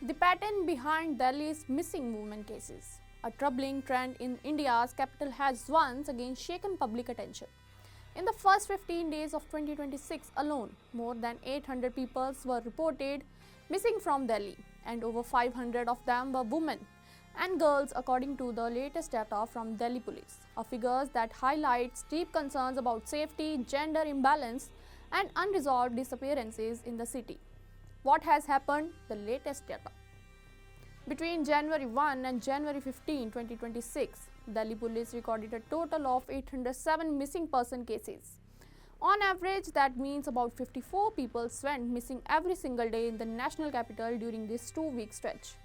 The pattern behind Delhi's missing women cases. A troubling trend in India's capital has once again shaken public attention. In the first 15 days of 2026 alone, more than 800 people were reported missing from Delhi, and over 500 of them were women and girls, according to the latest data from Delhi Police. A figure that highlights deep concerns about safety, gender imbalance, and unresolved disappearances in the city. What has happened? The latest data. Between January 1 and January 15, 2026, Delhi police recorded a total of 807 missing person cases. On average, that means about 54 people went missing every single day in the national capital during this 2-week stretch,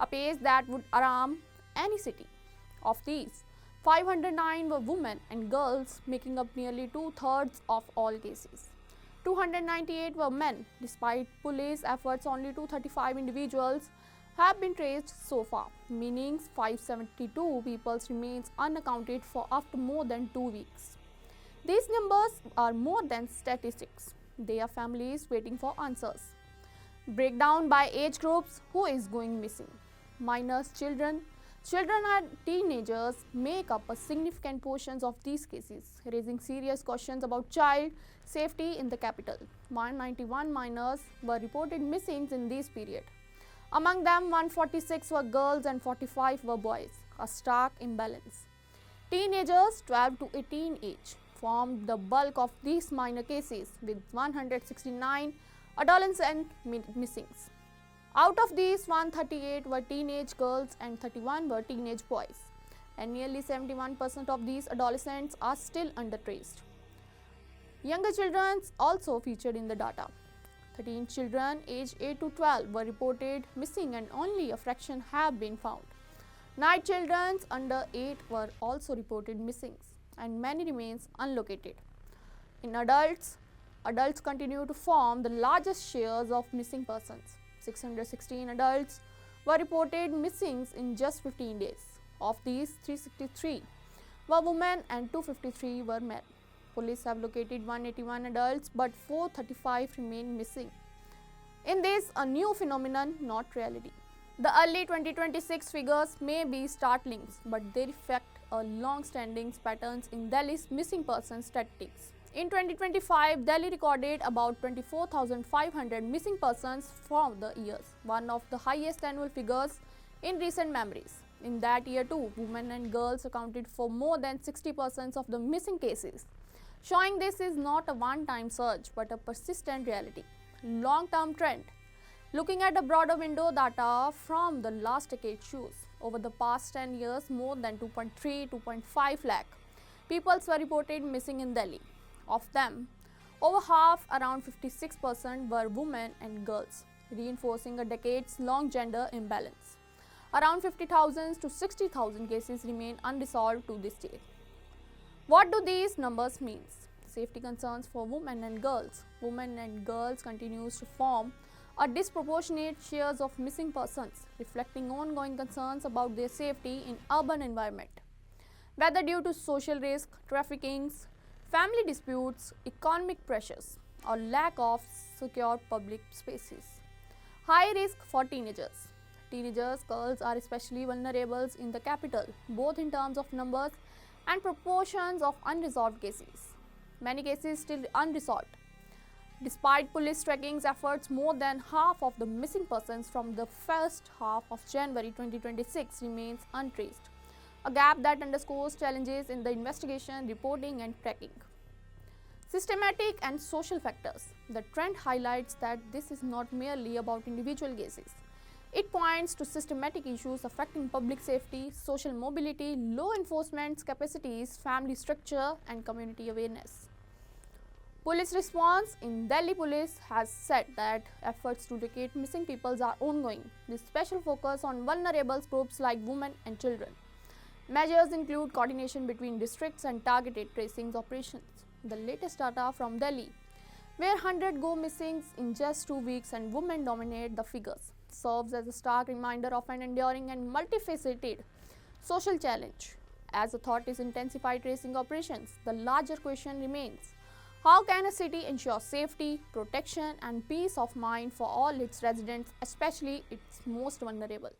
a pace that would alarm any city. Of these, 509 were women and girls, making up nearly two-thirds of all cases. 298 were men. Despite police efforts, only 235 individuals have been traced so far, meaning 572 people remains unaccounted for after more than 2 weeks. These numbers are more than statistics. They are families waiting for answers. Breakdown by age groups: who is going missing? Minors, children. Children and teenagers make up a significant portion of these cases, raising serious questions about child safety in the capital. 191 minors were reported missing in this period. Among them, 146 were girls and 45 were boys, a stark imbalance. Teenagers 12 to 18 age formed the bulk of these minor cases, with 169 adolescent missings. Out of these, 138 were teenage girls and 31 were teenage boys, and nearly 71% of these adolescents are still undertraced. Younger children also featured in the data. 13 children aged 8 to 12 were reported missing and only a fraction have been found. 9 children under 8 were also reported missing and many remains unlocated. In adults continue to form the largest shares of missing persons. 616 adults were reported missing in just 15 days. Of these, 363 were women and 253 were men. Police have located 181 adults, but 435 remain missing. In this, a new phenomenon, not reality. The early 2026 figures may be startling, but they reflect a long-standing patterns in Delhi's missing persons statistics. In 2025, Delhi recorded about 24,500 missing persons for the years, one of the highest annual figures in recent memories. In that year too, women and girls accounted for more than 60% of the missing cases, showing this is not a one-time surge but a persistent reality. Long-term trend. Looking at the broader window, data from the last decade shows over the past 10 years, more than 2.5 lakh people were reported missing in Delhi. Of them, over half, around 56%, were women and girls, reinforcing a decades-long gender imbalance. Around 50,000 to 60,000 cases remain unresolved to this day. What do these numbers mean? Safety concerns for women and girls. Women and girls continues to form a disproportionate shares of missing persons, reflecting ongoing concerns about their safety in urban environment. Whether due to social risk, trafficking, family disputes, economic pressures, or lack of secure public spaces. High risk for teenagers. Teenagers, girls are especially vulnerable in the capital, both in terms of numbers and proportions of unresolved cases. Many cases still unresolved. Despite police tracking efforts, more than half of the missing persons from the first half of January 2026 remains untraced, a gap that underscores challenges in the investigation, reporting, and tracking. Systematic and social factors. The trend highlights that this is not merely about individual cases. It points to systematic issues affecting public safety, social mobility, law enforcement capacities, family structure, and community awareness. Police response. In Delhi, police has said that efforts to locate missing people are ongoing, with special focus on vulnerable groups like women and children. Measures include coordination between districts and targeted tracing operations. The latest data from Delhi, where 100 go missing in just 2 weeks and women dominate the figures, serves as a stark reminder of an enduring and multifaceted social challenge. As authorities intensify tracing operations, the larger question remains: How can a city ensure safety, protection, and peace of mind for all its residents, especially its most vulnerable?